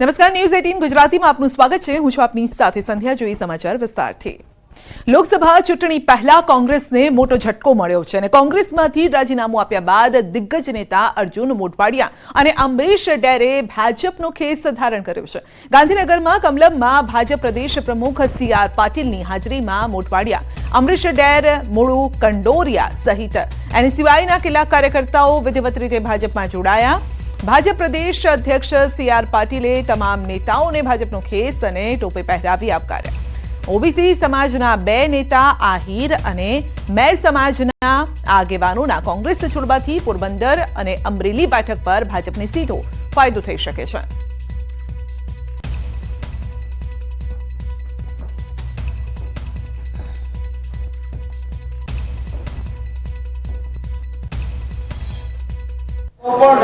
નમસ્કાર, ન્યૂઝ 18 ગુજરાતીમાં આપનું સ્વાગત છે। હું છું આપની સાથે સંધ્યા। જોઈએ સમાચાર વિસ્તારથી। લોકસભા ચૂંટણી પહેલા કોંગ્રેસને મોટો ઝટકો મળ્યો છે અને કોંગ્રેસમાંથી રાજીનામું આપ્યા બાદ દિગ્ગજ નેતા અર્જુન મોઢવાડિયા અને અમરીશ ડેરે ભાજપનો ખેસ ધારણ કર્યો છે। ગાંધીનગરમાં કમલમમાં ભાજપ પ્રદેશ પ્રમુખ CR પાટીલની હાજરીમાં મોઢવાડિયા, અમરીશ ડેર, મુળુ કંડોરિયા સહિત એનસીયુઆઈના કેટલાક કાર્યકર્તાઓ વિધિવત રીતે ભાજપમાં જોડાયા। ભાજપ પ્રદેશ અધ્યક્ષ CR પાટીલે તમામ નેતાઓને ભાજપનો ખેસ અને ટોપી પહેરાવી આવકાર્યા। ઓબીસી સમાજના 2 નેતા આહિર અને મેર સમાજના આગેવાનોના કોંગ્રેસ છોડવાથી પોરબંદર અને અમરેલી બેઠક પર ભાજપને સીધો ફાયદો થઈ શકે છે।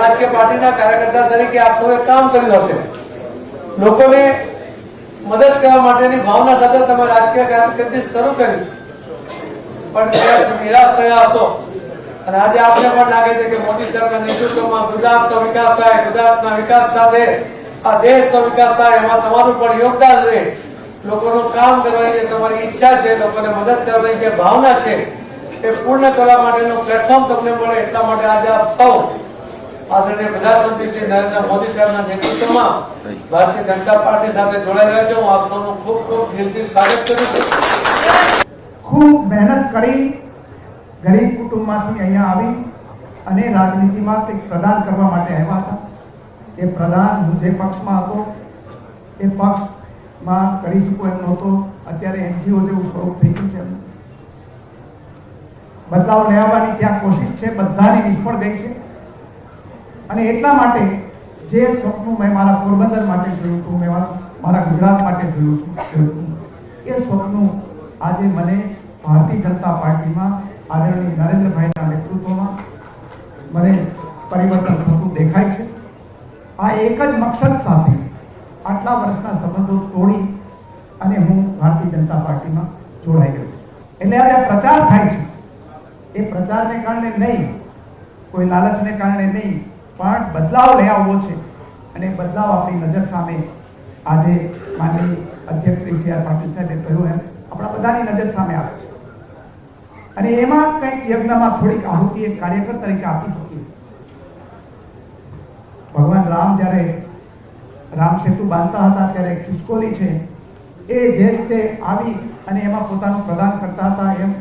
રાજકીય પાર્ટીના કાર્યકર્તા તરીકે આપ સૌએ કામ કર્યું હશે। લોકોને મદદ કરવા માટેની ભાવના સાથે તમે રાજકીય કારકિર્દી શરૂ કરી, પણ નિરાશ થયા હશો અને આજે આપને પણ લાગે છે કે મોદી સાહેબના નેતૃત્વમાં ગુજરાતનો વિકાસ થાય, ગુજરાતના વિકાસ સાથે આ દેશનો વિકાસ થાય, એમાં તમારું પણ યોગદાન રહે। લોકોનું કામ કરવાની જે તમારી ઈચ્છા છે, લોકોને મદદ કરવાની જે ભાવના છે, એ પૂર્ણ કરવા માટેનું પ્લેટફોર્મ તમને મળે, એટલા માટે આજે આપ સૌ આદરણીય પ્રધાનમંત્રી શ્રી નરેન્દ્ર મોદી સાહેબના નેતૃત્વમાં ભારતીય જનતા પાર્ટી સાથે જોડાઈ રહ્યો છું। હું આપ સૌનું ખૂબ ખૂબ દિલથી સ્વાગત કરું છું। ખૂબ મહેનત કરી ગરીબ કુટુંબમાંથી અહીંયા આવી અને રાજનીતિમાં કંઈક પ્રદાન કરવા માટે આવ્યા હતા। એ પ્રદાન હું જે પક્ષમાં હતો એ પક્ષમાં કરી શકું એમ નહોતો। અત્યારે NGO જેવું સ્વરૂપ થઈ ગયું છે। બદલાવ લેવાની ત્યાં કોશિશ છે, બધાની નિષ્ફળ ગઈ છે અને એટલા માટે જે સ્વપ્ન મેં મારા પોરબંદર માટે જોયું હતું, મેં મારા ગુજરાત માટે જોયું હતું, એ સ્વપ્ન આજે મને ભારતીય જનતા પાર્ટીમાં આદરણીય નરેન્દ્રભાઈના નેતૃત્વમાં મને પરિવર્તન થતું દેખાય છે। આ એક જ મકસદ સાથે આટલા વર્ષના સંબંધો તોડી અને હું ભારતીય જનતા પાર્ટીમાં જોડાઈ ગયો છું। એટલે આજે પ્રચાર થાય છે, એ પ્રચારને કારણે નહીં, કોઈ લાલચને કારણે નહીં, પણ બદલાવ લઈ આવવો છે અને બદલાવ આપણી નજર સામે આજે માનનીય અધ્યક્ષ શ્રી CR પાટીલ સાહેબે કહ્યું એમ આપણા બધાની નજર સામે આવે છે અને એમાં કંઈક યજ્ઞમાં થોડીક આહુતિ એક કાર્યકર તરીકે આપી શકીએ। ભગવાન રામ જ્યારે રામ સેતુ બાંધતા હતા ત્યારે ખિસકોલી છે એ જે રીતે આવી અને એમાં પોતાનું પ્રદાન કરતા હતા, એમ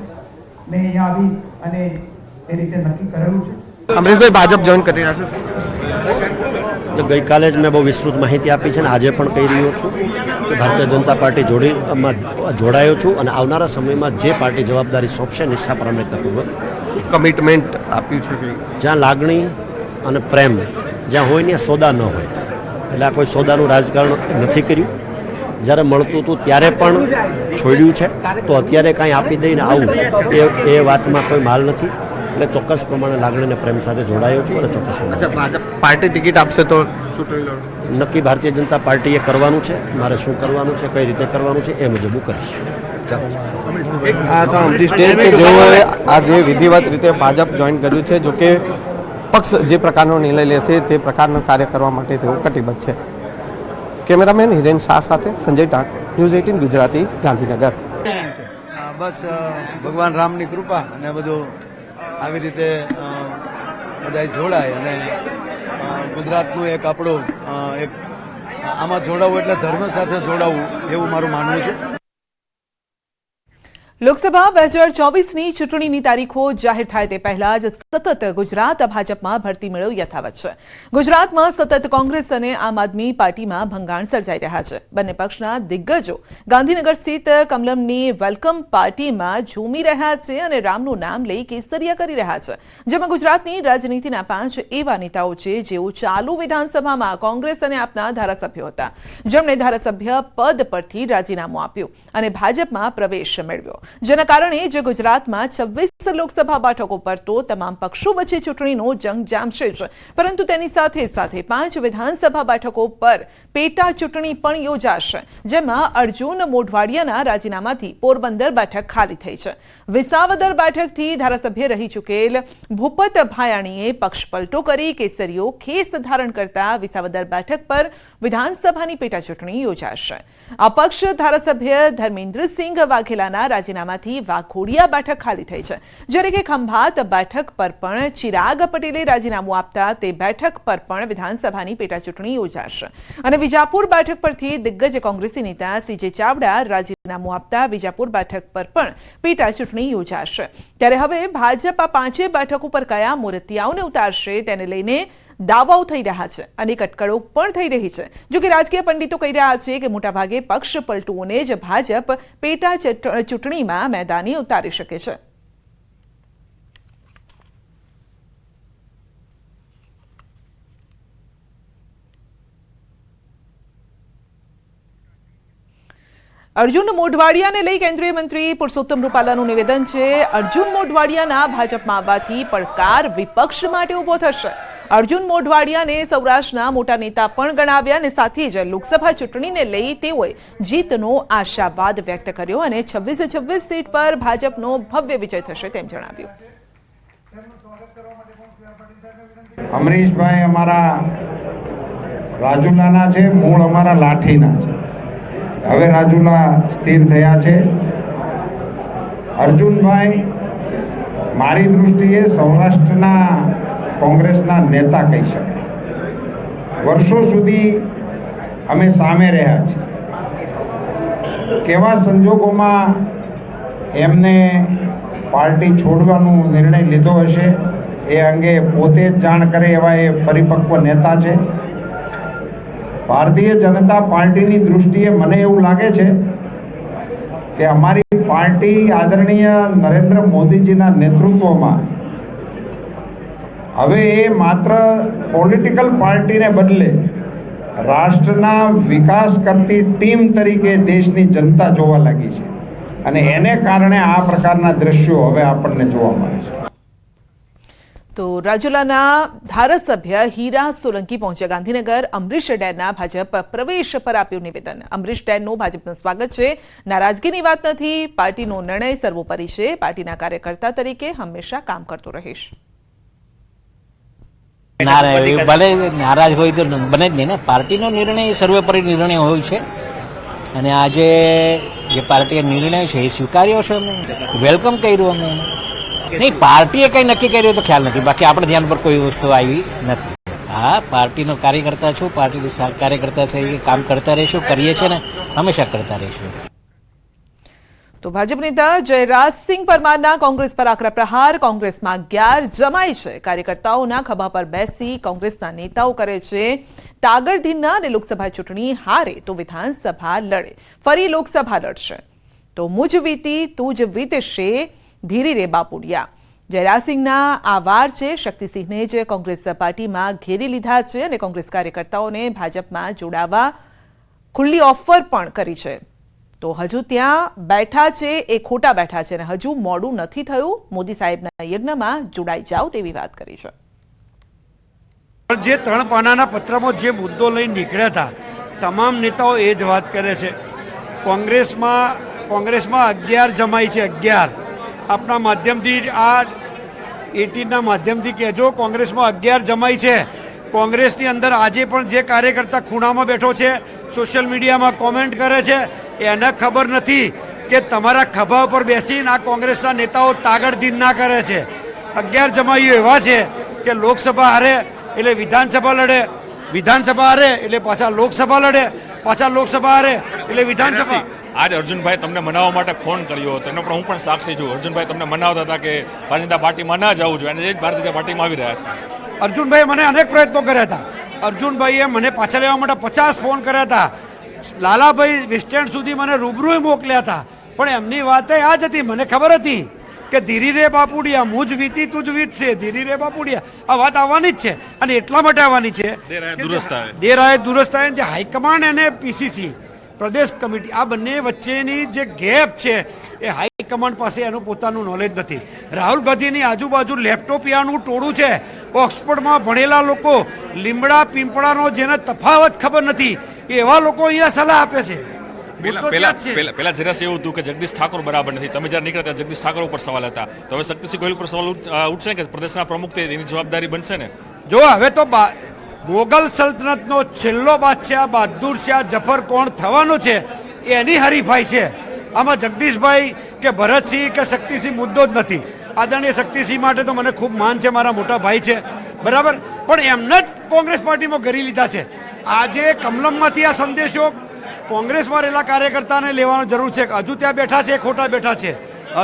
મેં અહીંયા આવી અને એ રીતે નક્કી કરેલું છે। અમરીશભાઈ ભાજપ જોઈન કરી રહ્યા તો ગઈકાલે જ મેં બહુ વિસ્તૃત માહિતી આપી છે અને આજે પણ કહી રહ્યો છું કે ભારતીય જનતા પાર્ટી જોડાયો છું અને આવનારા સમયમાં જે પાર્ટી જવાબદારી સોંપશે નિષ્ઠા પ્રામાણિકતાપૂર્વક। કમિટમેન્ટ આપ્યું છે કે જ્યાં લાગણી અને પ્રેમ જ્યાં હોય ને સોદા ન હોય, એટલે આ કોઈ સોદાનું રાજકારણ નથી કર્યું। જ્યારે મળતું હતું ત્યારે પણ છોડ્યું છે, તો અત્યારે કાંઈ આપી દઈને આવું એ વાતમાં કોઈ માલ નથી। એટલે ચોક્કસ પ્રમાણે લાગણી અને પ્રેમ સાથે જોડાયો છું અને ચોક્કસ ભાજપ પાર્ટી ટિકિટ આપશે તો ચૂંટણી નક્કી ભારતીય જનતા પાર્ટીએ કરવાનું છે। મારે શું કરવાનું છે, કઈ રીતે કરવાનું છે, એ મુજબ હું કરીશ। આ તો અમરીશ ડેર કે જેઓએ આજે વિધિવત રીતે ભાજપ જોઈન કર્યું છે, જો કે પક્ષ જે પ્રકારનો નિર્ણય લેશે તે પ્રકારનો કાર્ય કરવા માટે તેઓ કટિબદ્ધ છે। કેમેરામેન હિરેન શાહ સાથે સંજય ટાંક, ન્યૂઝ 18 ગુજરાતી, ગાંધીનગર। બસ ભગવાન રામની કૃપા અને બધું આવી રીતે બધા જોડાય અને ગુજરાતનું એક આપણું એક આમાં જોડાવવું એટલે ધર્મ સાથે જોડાવવું એવું મારું માનવું છે। લોકસભા 2024ની ચૂંટણીની તારીખો જાહેર થાય તે પહેલા જ સતત ગુજરાત ભાજપમાં ભરતી મેળો યથાવત છે। ગુજરાતમાં સતત કોંગ્રેસ અને આમ આદમી પાર્ટીમાં ભંગાણ સર્જાઈ રહ્યા છે। બંને પક્ષના દિગ્ગજો ગાંધીનગર સ્થિત કમલમની વેલકમ પાર્ટીમાં ઝૂમી રહ્યા છે અને રામનું નામ લઈ કેસરિયા કરી રહ્યા છે, જેમાં ગુજરાતની રાજનીતિના 5 એવા નેતાઓ છે જેઓ ચાલુ વિધાનસભામાં કોંગ્રેસ અને આપના ધારાસભ્યો હતા, જેમણે ધારાસભ્ય પદ પરથી રાજીનામું આપ્યું અને ભાજપમાં પ્રવેશ મેળવ્યો, જેના કારણે જે ગુજરાતમાં 26 લોકસભા બેઠકો પર તો તમામ પક્ષો વચ્ચે ચૂંટણીનો જંગ જામશે જ, પરંતુ તેની સાથે સાથે 5 વિધાનસભા બેઠકો પર પેટા ચૂંટણી પણ યોજાશે, જેમાં અર્જુન મોઢવાડિયાના રાજીનામાથી પોરબંદર બેઠક ખાલી થઈ છે. વિસાવદર બેઠકથી ધારાસભ્ય રહી ચૂકેલ ભૂપત ભાયાણીએ પક્ષ પલટો કરી કેસરીઓ ખેસ ધારણ કરતા વિસાવદર બેઠક પર વિધાનસભાની પેટા ચૂંટણી યોજાશે. અપક્ષ ધારાસભ્ય ધર્મેન્દ્રસિંહ વાઘેલાના રાજીનામાથી વાઘોડિયા બેઠક ખાલી થઈ છે, જ્યારે કે ખંભાત બેઠક પર પણ ચિરાગ પટેલે રાજીનામું આપતા તે બેઠક પર પણ વિધાનસભાની પેટા ચૂંટણી યોજાશે. અને વિજાપુર બેઠક પરથી દિગ્ગજ કોંગ્રેસી નેતા સીજે ચાવડા રાજીનામું આપતા વિજાપુર બેઠક પર પણ પેટા ચૂંટણી યોજાશે. ત્યારે હવે ભાજપ આ 5 બેઠકો પર કયા મૂર્તિયાઓને ઉતારશે તેને લઈને દાવાઓ થઈ રહ્યા છે અને કટકળો પણ થઈ રહી છે. જો કે રાજકીય પંડિતો કહી રહ્યા છે કે મોટાભાગે પક્ષ પલટુઓને જ ભાજપ પેટા ચૂંટણીમાં મેદાને ઉતારી શકે છે. અર્જુન મોઢવાડિયાને લઈ કેન્દ્રીય મંત્રી પુરુષોત્તમ રૂપાલાનું નિવેદન છે. અર્જુન મોઢવાડિયાના ભાજપમાં આવવાથી પડકાર વિપક્ષ માટે ઉભો થશે. અર્જુન મોઢવાડિયાને સૌરાષ્ટ્રના મોટા નેતા પણ ગણાવ્યા અને સાથે જ લોકસભા ચૂંટણીને લઈ તેઓએ જીતનો આશાવાદ વ્યક્ત કર્યો અને 26 સીટ પર ભાજપનો ભવ્ય વિજય થશે તેમ જણાવ્યું. અમરીશભાઈ અમારા રાજુલાના છે, મૂળ અમારા લાઠીના છે. હવે રાજુલા સ્થિર થયા છે. અર્જુનભાઈ મારી દૃષ્ટિએ સૌરાષ્ટ્રના કોંગ્રેસના નેતા કહી શકાય. વર્ષો સુધી અમે સામે રહ્યા છીએ. કેવા સંજોગોમાં એમને પાર્ટી છોડવાનો નિર્ણય લીધો હશે એ અંગે પોતે જ જાણ કરે એવા એ પરિપક્વ નેતા છે. ભારતીય જનતા પાર્ટીની દૃષ્ટિએ મને એવું લાગે છે કે અમારી પાર્ટી આદરણીય નરેન્દ્ર મોદીજીના નેતૃત્વમાં હવે એ માત્ર પોલિટિકલ પાર્ટીને બદલે રાષ્ટ્રના વિકાસ કરતી ટીમ તરીકે દેશની જનતા જોવા લાગી છે અને એને કારણે આ પ્રકારના દ્રશ્યો હવે આપણને જોવા મળે છે. તો રાજુલાના ધારાસભ્ય હીરા સોલંકી પહોંચ્યા ગાંધીનગર. અમરીશ ડેરના ભાજપ પ્રવેશ પર આપ્યું નિવેદન. અમરીશ ડેરનું ભાજપનું સ્વાગત છે. નારાજગીની વાત નથી, પાર્ટીનો નિર્ણય સર્વોપરી છે. પાર્ટીના કાર્યકર્તા તરીકે હંમેશા કામ કરતો રહીશ. ભલે નારાજ હોય તો બને જ નહીં ને. પાર્ટીનો નિર્ણય સર્વોપરી નિર્ણય હોય છે અને આજે જે પાર્ટીએ નિર્ણય છે એ સ્વીકાર્યો છે. અમે વેલકમ કર્યું. અમે નહીં, પાર્ટીએ કંઈ નક્કી કર્યું તો ખ્યાલ નથી, બાકી આપણે ધ્યાન પર કોઈ વસ્તુ આવી નથી. હા, પાર્ટીનો કાર્યકર્તા છું, પાર્ટીની કાર્યકર્તા તરીકે કામ કરતા રહીશું, કરીએ છીએ ને હંમેશા કરતા રહીશું. તો ભાજપ નેતા જયરાજસિંહ પરમારના કોંગ્રેસ પર આકરા પ્રહાર. કોંગ્રેસમાં 11 જમાઈ છે. કાર્યકર્તાઓના ખભા પર બેસી કોંગ્રેસના નેતાઓ કરે છે તાગડધીના અને લોકસભા ચૂંટણી હારે તો વિધાનસભા લડે, ફરી લોકસભા લડશે. તો મુજ વીતી તું જ વીતશે, ધીરી રે બાપુડિયા. જયરાજસિંહના આ વાર છે. શક્તિસિંહને જ કોંગ્રેસ પાર્ટીમાં ઘેરી લીધા છે અને કોંગ્રેસ કાર્યકર્તાઓને ભાજપમાં જોડાવા ખુલ્લી ઓફર પણ કરી છે. તો હજુ ત્યાં બેઠા છે એ ખોટા બેઠા છે અને હજુ મોડું નથી થયું. મોદી સાહેબના યજ્ઞમાં જોડાઈ જાઓ તેવી વાત કરી છે. જે 3 પાનાના પત્રમાં જે મુદ્દો લઈને નીકળ્યા હતા તમામ નેતાઓ એ જ વાત કરે છે. કોંગ્રેસમાં 11 જમાઈ છે. 11 આપના માધ્યમથી આ 18ના માધ્યમથી કહેજો, કોંગ્રેસમાં 11 જમાઈ છે. કોંગ્રેસની અંદર આજે પણ જે કાર્યકર્તા ખૂણામાં બેઠો છે, સોશિયલ મીડિયામાં કોમેન્ટ કરે છે, એને ખબર નથી કે તમારા ખભા ઉપર બેસીને આ કોંગ્રેસના નેતાઓ તાગડધીન ના કરે છે. 11 જમાઈઓ એવા છે કે લોકસભા હારે એટલે વિધાનસભા લડે, વિધાનસભા હારે એટલે પાછા લોકસભા લડે, પાછા લોકસભા હારે એટલે વિધાનસભા. આજે અર્જુનભાઈ તમને મનાવવા માટે ફોન કર્યો હતો, એનો પણ હું પણ સાક્ષી છું. અર્જુનભાઈ તમને મનાવતા હતા કે ભારતીય જનતા પાર્ટીમાં ના જવું જોઈએ અને એ જ ભારતીય જનતા પાર્ટીમાં આવી રહ્યા છે. અર્જુનભાઈએ મને અનેક પ્રયત્નો કર્યા હતા. અર્જુનભાઈએ મને પાછા લેવા માટે 50 ફોન કર્યા હતા. લાલાભાઈ વેસ્ટ એન્ડ સુધી મને રૂબરૂ મોકલ્યા હતા, પણ એમની વાત આ જ હતી. મને ખબર હતી કે ધીરી રે બાપુડિયા, મુજ વીતી તું જ વીતશે, ધીરી રે બાપુડિયા, આ વાત આવવાની જ છે. અને એટલા માટે આવવાની છે દેરાએ દુરસ્ત થાય. જે હાઈકમાન્ડ અને પીસીસી પ્રદેશ કમિટી આ બંને વચ્ચેની જે ગેપ છે એ હાઈ હાઈકમાન્ડ પાસે એનું પોતાનું નોલેજ નથી. રાહુલ ગાંધીની આજુબાજુ લેપટોપિયાનું ટોળું છે, ઓક્સફર્ડમાં ભણેલા લોકો, લીમડા પીંપળાનો જેને તફાવત ખબર નથી એવા લોકો અહીંયા સલાહ આપે છે. પેલા જરાસ એવું હતું કે જગદીશ ઠાકોર બરાબર નથી. તમે જ્યારે નીકળ્યા ત્યારે જગદીશ ઠાકોર ઉપર સવાલ હતા. તો હવે શક્તિસિંહ ગોહિલ ઉપર સવાલ ઉઠશે કે પ્રદેશના પ્રમુખ એની જવાબદારી બનશે ને? જો હવે તો મોગલ સલ્તનતનો છેલ્લો બાદશાહ બહાદુર શાહ જફર કોણ થવાનો છે એની હરીફાઈ છે. આમાં જગદીશભાઈ કે ભરતસિંહ કે શક્તિસિંહ મુદ્દો જ નથી. આદરણીય શક્તિસિંહ માટે તો મને ખૂબ માન છે, મારા મોટા ભાઈ છે, બરાબર, પણ એમને જ કોંગ્રેસ પાર્ટીમાં ઘરી લીધા છે. આજે કમલમમાંથી આ સંદેશો કોંગ્રેસમાં રહેલા કાર્યકર્તાને લેવાનો જરૂર છે. હજુ ત્યાં બેઠા છે, ખોટા બેઠા છે.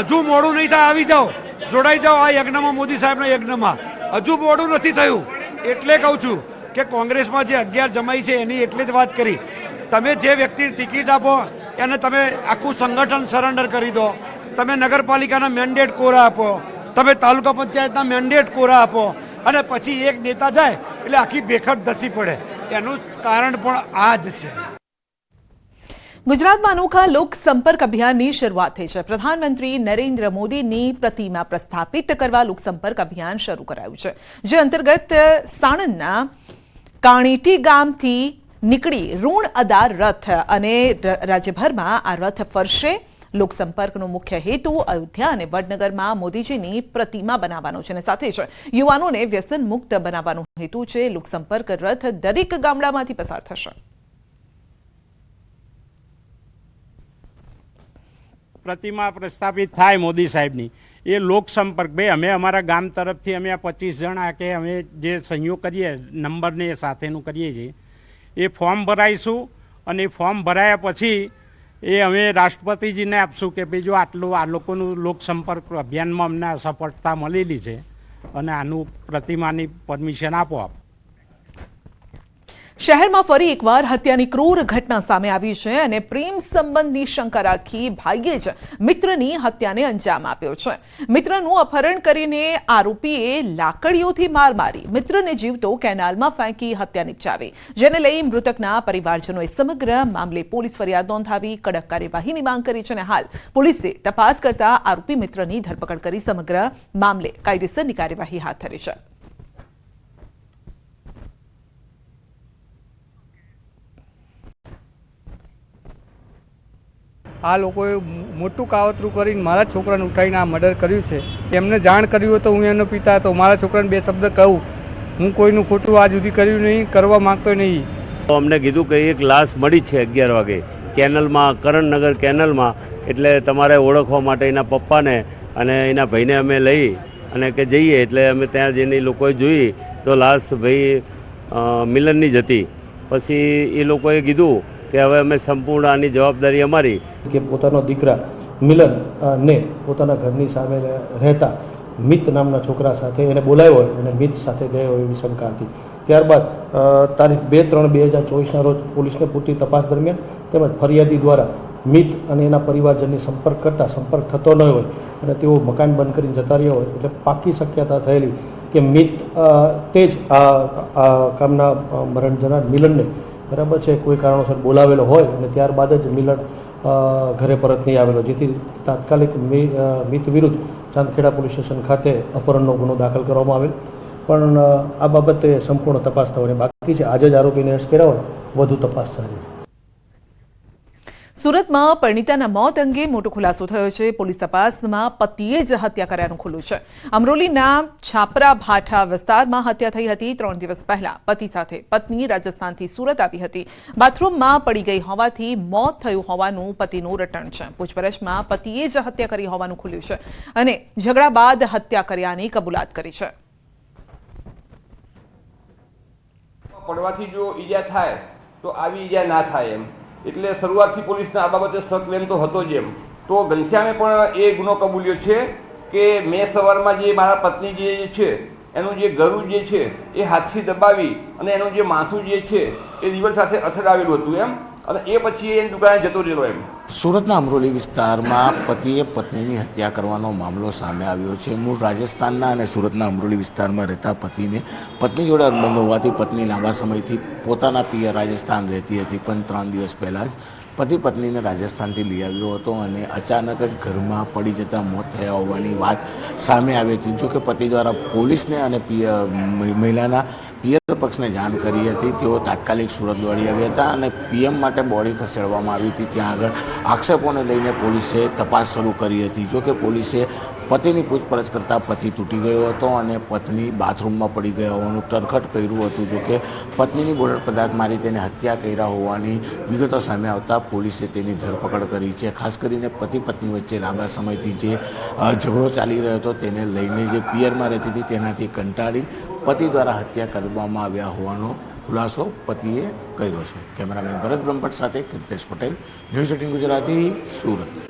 હજુ મોડું નહીં થાય, આવી જાઓ, જોડાઈ જાઓ આ યજ્ઞમાં, મોદી સાહેબના યજ્ઞમાં. હજુ મોડું નથી થયું. એટલે કહું છું કે કોંગ્રેસમાં જે 11 જમાઈ છે એની એટલે જ વાત કરી. તમે જે વ્યક્તિને ટિકિટ આપો એને તમે આખું સંગઠન સરેન્ડર કરી દો, તમે નગરપાલિકાના મેન્ડેટ કોરા આપો, તમે તાલુકા પંચાયતના મેન્ડેટ કોરા આપો, અને પછી એક નેતા જાય એટલે આખી ભેખડ ધસી પડે. એનું કારણ પણ આ જ છે. ગુજરાતમાં અનોખા લોક સંપર્ક અભિયાનની શરૂઆત થઈ છે. પ્રધાનમંત્રી નરેન્દ્ર મોદીની પ્રતિમા પ્રસ્થાપિત કરવા લોક સંપર્ક અભિયાન શરૂ કરાયું છે, જે અંતર્ગત સાણંદના કાણીટી ગામથી નીકળી ઋણ અદા રથ અને રાજ્યભરમાં આ રથ ફરશે. લોકસંપર્કનો મુખ્ય હેતુ અયોધ્યા અને વડનગરમાં મોદીજીની પ્રતિમા બનાવવાનો છે અને સાથે જ યુવાનોને વ્યસન મુક્ત બનાવવાનો હેતુ છે. લોકસંપર્ક રથ દરેક ગામડામાંથી પસાર થશે. પ્રતિમા પ્રસ્થાપિત થાય મોદી સાહેબની, એ લોકસંપર્ક. ભાઈ અમે અમારા ગામ તરફથી અમે આ 25 જણા કે અમે જે સહીઓ કરીએ નંબરને એ સાથેનું કરીએ છીએ, એ ફોર્મ ભરાઈશું અને એ ફોર્મ ભરાયા પછી એ અમે રાષ્ટ્રપતિજીને આપશું કે ભાઈ જો આટલું આ લોકોનું લોકસંપર્ક અભિયાનમાં અમને સફળતા મળેલી છે અને આનું પ્રતિમાની પરમિશન આપો આપ. શહેરમાં ફરી એકવાર હત્યાની ક્રૂર ઘટના સામે આવી છે અને પ્રેમ સંબંધની શંકા રાખી ભાઈએ જ મિત્રની હત્યાને અંજામ આપ્યો છે. મિત્રનું અપહરણ કરીને આરોપીએ લાકડીઓથી માર મારી મિત્રને જીવતો કેનાલમાં ફેંકી હત્યા નિપજાવી, જેને લઈ મૃતકના પરિવારજનોએ સમગ્ર મામલે પોલીસ ફરિયાદ નોંધાવી કડક કાર્યવાહીની માંગ કરી છે અને હાલ પોલીસે તપાસ કરતા આરોપી મિત્રની ધરપકડ કરી સમગ્ર મામલે કાયદેસરની કાર્યવાહી હાથ ધરી છે. આ લોકોએ મોટું કાવતરું કરીને મારા છોકરાને ઉઠાવીને આ મર્ડર કર્યું છે. એમને જાણ કર્યું હોય તો હું એનો પિતા હતો, મારા છોકરાને 2 શબ્દ કહું, હું કોઈનું ખોટું આજ સુધી કર્યું નહીં, કરવા માંગતો નહીં. અમને કીધું કે એક લાશ મળી છે 11 વાગે કેનલમાં, કરણનગર કેનલમાં, એટલે તમારે ઓળખવા માટે એના પપ્પાને અને એના ભાઈને અમે લઈ અને કે જઈએ. એટલે અમે ત્યાં જઈને લોકોએ જોઈ તો લાશ ભાઈ મિલનની જ હતી. પછી એ લોકોએ કીધું કે હવે અમે સંપૂર્ણ આની જવાબદારી અમારી. કે પોતાનો દીકરા મિલન ને પોતાના ઘરની સામે રહેતા મિત નામના છોકરા સાથે એને બોલાવ્યો હોય અને મિત સાથે ગયો હોય એવી શંકા હતી. ત્યારબાદ તારીખ 2/3/2024ના રોજ પોલીસને પૂરતી તપાસ દરમિયાન તેમજ ફરિયાદી દ્વારા મિત અને એના પરિવારજનની સંપર્ક થતો ન હોય અને તેઓ મકાન બંધ કરીને જતા રહ્યા હોય, એટલે પાકી શક્યતા થયેલી કે મિત તે જ આ કામના મરણ જનાર મિલનને બરાબર છે કોઈ કારણોસર બોલાવેલો હોય અને ત્યારબાદ જ મિલન ઘરે પરત નહીં આવેલો, જેથી તાત્કાલિક મિત વિરુદ્ધ ચાંદખેડા પોલીસ સ્ટેશન ખાતે અપહરણનો ગુનો દાખલ કરવામાં આવેલ. પણ આ બાબતે સંપૂર્ણ તપાસ થવાની બાકી છે. આજે જ આરોપીને અરેસ્ટ કર્યા હોય, વધુ તપાસ ચાલી છે. સુરતમાં પરિણીતાના મોત અંગે મોટો ખુલાસો થયો છે. પોલીસ તપાસમાં પતિએ જ હત્યા કર્યાનું ખુલ્યું છે. અમરોલીના છાપરા ભાઠા વિસ્તારમાં હત્યા થઈ હતી. 3 દિવસ પહેલા પતિ સાથે પત્ની રાજસ્થાનથી સુરત આવી હતી. બાથરૂમમાં પડી ગઈ હોવાથી મોત થયું હોવાનું પતિનું રટણ છે. પૂછપરછમાં પતિએ જ હત્યા કરી હોવાનું ખુલ્યું છે અને ઝઘડા બાદ હત્યા કર્યાની કબૂલાત કરી છે. પડવાથી જો ઈજા થાય તો આવી ઈજા ના થાય એમ, એટલે શરૂઆતથી પોલીસને આ બાબતે શક એમ તો હતો જ એમ. તો ઘનશ્યામે પણ એ ગુનો કબૂલ્યો છે કે મેં સવારમાં જે મારા પત્ની જે છે એનું જે ગળું જે છે એ હાથથી દબાવી અને એનું જે માથું જે છે એ દિવાલ સાથે અથડાવેલું હતું એમ, અને એ પછી એની દુકાને જતો રહ્યો એમ. સુરતના અમરોલી વિસ્તારમાં પતિએ પત્નીની હત્યા કરવાનો મામલો સામે આવ્યો છે. મૂળ રાજસ્થાનના અને સુરતના અમરોલી વિસ્તારમાં રહેતા પતિને પત્ની જોડે અનબંધ હોવાથી પત્ની લાંબા સમયથી પોતાના પિયર રાજસ્થાન રહેતી હતી, પણ 3 દિવસ પહેલાં જ પતિ પત્નીને રાજસ્થાનથી લઈ આવ્યો હતો અને અચાનક જ ઘરમાં પડી જતા મોત થયા હોવાની વાત સામે આવી હતી. જો કે પતિ દ્વારા પોલીસને અને મહિલાના પિયર પક્ષને જાણ કરી હતી. તેઓ તાત્કાલિક સુરત દોડી આવ્યા હતા અને પીએમ માટે બોડી ખસેડવામાં આવી હતી. ત્યાં આગળ આક્ષેપોને લઈને પોલીસે તપાસ શરૂ કરી હતી. જો કે પોલીસે પતિની પૂછપરછ કરતાં પતિ તૂટી ગયો હતો અને પત્ની બાથરૂમમાં પડી ગયા હોવાનું તરખટ કર્યું હતું. જો કે પત્નીની બોર્ડર પદાર્થ મારી તેને હત્યા કર્યા હોવાની વિગતો સામે આવતા પોલીસે તેની ધરપકડ કરી છે. ખાસ કરીને પતિ પત્ની વચ્ચે લાંબા સમયથી જે ઝઘડો ચાલી રહ્યો હતો તેને લઈને જે પિયરમાં રહેતી હતી તેનાથી કંટાળી પતિ દ્વારા હત્યા કરવામાં આવ્યા હોવાનો ખુલાસો પતિએ કર્યો છે. કેમેરામેન ભરત બ્રહ્મભટ્ટ સાથે કીર્તેશ પટેલ, ન્યૂઝ 18 ગુજરાતી, સુરત.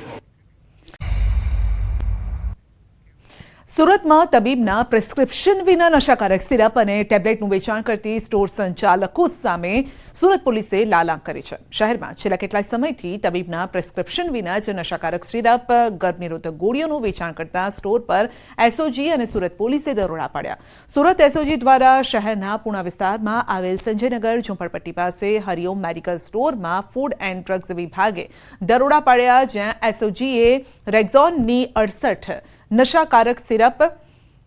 સુરતમાં તબીબના પ્રિસ્ક્રિપ્શન વિના નશાકારક સિરપ અને ટેબ્લેટનું વેચાણ કરતી સ્ટોર સંચાલકો સામે સુરત પોલીસે લાલ આંખ કરી છે. શહેરમાં છેલ્લા કેટલાય સમયથી તબીબના પ્રિસ્ક્રિપ્શન વિના જ નશાકારક સિરપ, ગર્ભનિરોધક ગોળીઓનું વેચાણ કરતા સ્ટોર પર એસઓજી અને સુરત પોલીસે દરોડા પાડ્યા. સુરત એસઓજી દ્વારા શહેરના પૂણા વિસ્તારમાં આવેલ સંજયનગર ઝુંપડપટ્ટી પાસે હરિઓમ મેડિકલ સ્ટોરમાં ફૂડ એન્ડ ડ્રગ્સ વિભાગે દરોડા પાડ્યા, જ્યાં એસઓજીએ રેક્ઝોનની 68 નશાકારક સિરપ,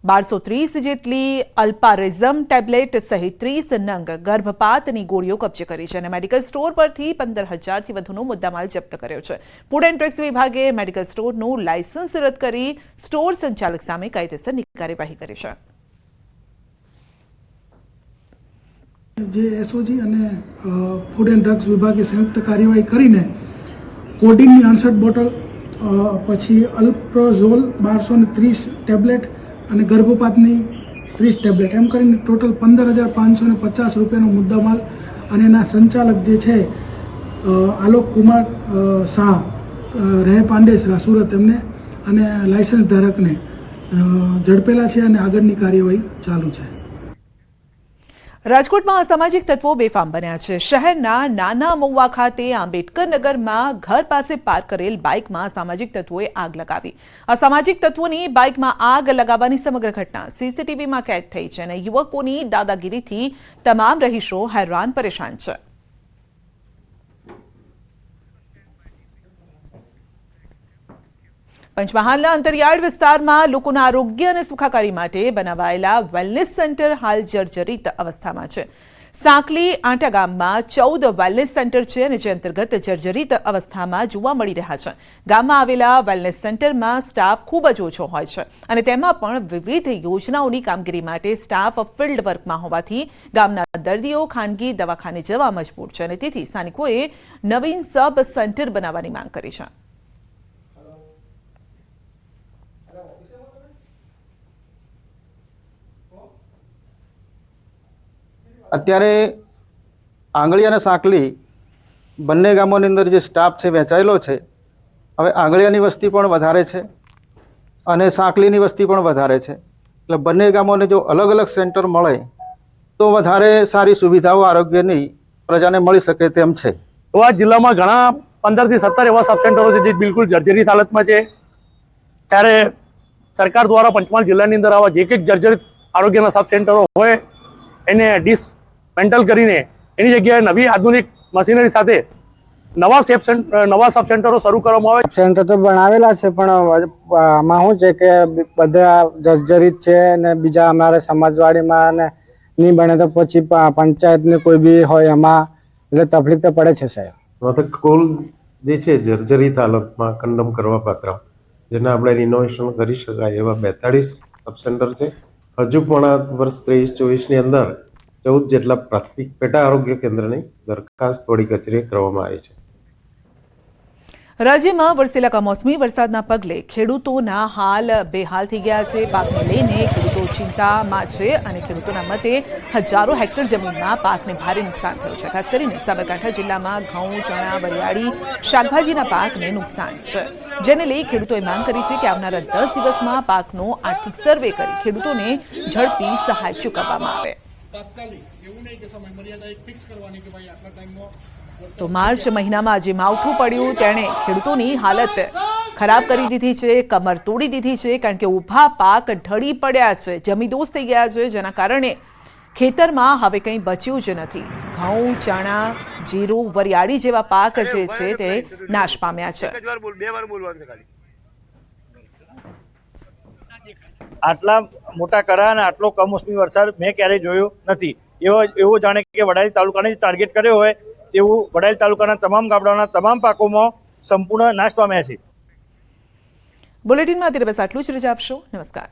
1230 જેટલી અલ્પારેઝમ ટેબ્લેટ સહિત 30 નંગ ગર્ભપાતની ગોળીઓ કબજે કરી છે અને મેડિકલ સ્ટોર પરથી 15,000થી વધુનો મુદ્દામાલ જપ્ત કર્યો છે. ફૂડ એન્ડ ડ્રગ્સ વિભાગે મેડિકલ સ્ટોરનું લાયસન્સ રદ કરી સ્ટોર સંચાલક સામે કાયદેસરની કાર્યવાહી કરી છે. જે એસઓજી અને ફૂડ એન્ડ ડ્રગ્સ વિભાગે સંયુક્ત કાર્યવાહી કરીને કોડિનની 68 બોટલ, પછી અલ્પ્રોઝોલ 1230 ટેબ્લેટ અને ગર્ભપાતની 30 ટેબ્લેટ, એમ કરીને ટોટલ 15,550 રૂપિયાનો મુદ્દામાલ અને એના સંચાલક જે છે આલોક કુમાર શાહ, રહે પાંડેસરા, સુરત, એમને અને લાયસન્સ ધારકને ઝડપેલા છે અને આગળની કાર્યવાહી ચાલુ છે. રાજકોટમાં અસામાજિક તત્વો બેફામ બન્યા છે. શહેરના નાના મહુવા ખાતે આંબેડકર નગરમાં ઘર પાસે પાર્ક કરેલ બાઇકમાં અસામાજિક તત્વોએ આગ લગાવી. અસામાજિક તત્વોની બાઇકમાં આગ લગાવવાની સમગ્ર ઘટના સીસીટીવીમાં કેદ થઈ છે અને યુવકોની દાદાગીરીથી તમામ રહીશો હેરાન પરેશાન છે. પંચમહાલના અંતરિયાળ વિસ્તારમાં લોકોના આરોગ્ય અને સુખાકારી માટે બનાવાયેલા વેલનેસ સેન્ટર હાલ જર્જરિત અવસ્થામાં છે. સાંકલી આંટા ગામમાં 14 વેલનેસ સેન્ટર છે અને જે અંતર્ગત જર્જરિત અવસ્થામાં જોવા મળી રહ્યા છે. ગામમાં આવેલા વેલનેસ સેન્ટરમાં સ્ટાફ ખૂબ જ ઓછો હોય છે અને તેમાં પણ વિવિધ યોજનાઓની કામગીરી માટે સ્ટાફ ફિલ્ડ વર્કમાં હોવાથી ગામના દર્દીઓ ખાનગી દવાખાને જવા મજબૂર છે અને તેથી સ્થાનિકોએ નવીન સબ સેન્ટર બનાવવાની માંગ કરી છે. અત્યારે આંગળી અને સાંકલી બંને ગામોની અંદર જે સ્ટાફ છે વહેંચાયેલો છે. હવે આંગળીયાની વસ્તી પણ વધારે છે અને સાંકલીની વસ્તી પણ વધારે છે, એટલે બંને ગામોને જો અલગ અલગ સેન્ટર મળે તો વધારે સારી સુવિધાઓ આરોગ્યની પ્રજાને મળી શકે તેમ છે. તો આ જિલ્લામાં ઘણા 15 થી 17 એવા સબ સેન્ટરો છે જે બિલકુલ જર્જરિત હાલતમાં છે. ત્યારે સરકાર દ્વારા પંચમહાલ જિલ્લાની અંદર આવા જે કંઈક જર્જરિત આરોગ્યના સબ સેન્ટરો હોય એને ડિસમેન્ટલ કરીને એની જગ્યાએ નવી આધુનિક મશીનરી સાથે નવા સબ સેન્ટરો શરૂ કરવામાં આવે. સેન્ટર તો બનાવેલા છે પણ આમાં શું છે કે બધા જર્જરિત છે અને બીજા અમારે સમાજવાડીમાં ને નહીં બને તો પછી પંચાયતને કોઈ બી હોય એમાં એટલે તકલીફ તો પડે છે સાહેબ. કુલ જે છે જર્જરિત હાલતમાં કંડમ કરવા પાત્ર જેને આપણે રિનોવેશન કરી શકાય એવા 42 સબ સેન્ટર છે. હજુ પણ વર્ષ 23-24 અંદર 14 જેટલા પ્રાથમિક પેટા આરોગ્ય કેન્દ્રની દરખાસ્ત વડી કચેરીએ કરવામાં આવી છે. રાજ્યમાં વરસેલા કમોસમી વરસાદના પગલે ખેડૂતોના હાલ બેહાલ થઈ ગયા છે. પાકને લઈને ખેડૂતો ચિંતામાં છે અને ખેડૂતોના મતે હજારો હેક્ટર જમીનમાં પાકને ભારે નુકસાન થયું છે. ખાસ કરીને સાબરકાંઠા જિલ્લામાં ઘઉં, ચણા, વરિયાળી, શાકભાજીના પાકને નુકસાન છે, જેને લઈ ખેડૂતોએ માંગ કરી છે કે આવનારા 10 દિવસમાં પાકનો આર્થિક સર્વે કરી ખેડૂતોને ઝડપી સહાય ચૂકવવામાં આવે. તો માર્ચ મહિનામાં આજે માવઠું પડ્યું તેણે ખેડૂતોની હાલત ખરાબ કરી દીધી છે, કમર તોડી દીધી છે, કારણ કે ઊભા પાક ઢળી પડ્યા છે, જમીદોસ્ત થઈ ગયા છે, જેના કારણે ખેતરમાં હવે કંઈ બચ્યું જ નથી. ઘઉં, ચણા, જીરું, વરિયાળી જેવા પાક જે છે તે નાશ પામ્યા છે. આટલા મોટા કરા અને આટલો કમોસમી વરસાદ મેં ક્યારેય જોયો નથી. એવો જાણે કે વડાલી તાલુકાને ટાર્ગેટ કર્યો હોય તેવું વડાલી તાલુકાના તમામ ગામડાઓના તમામ પાકોમાં સંપૂર્ણ નાશ પામ્યા છે. બુલેટિનમાં અત્યારે બસ આટલું જ. રજા આપશો. નમસ્કાર.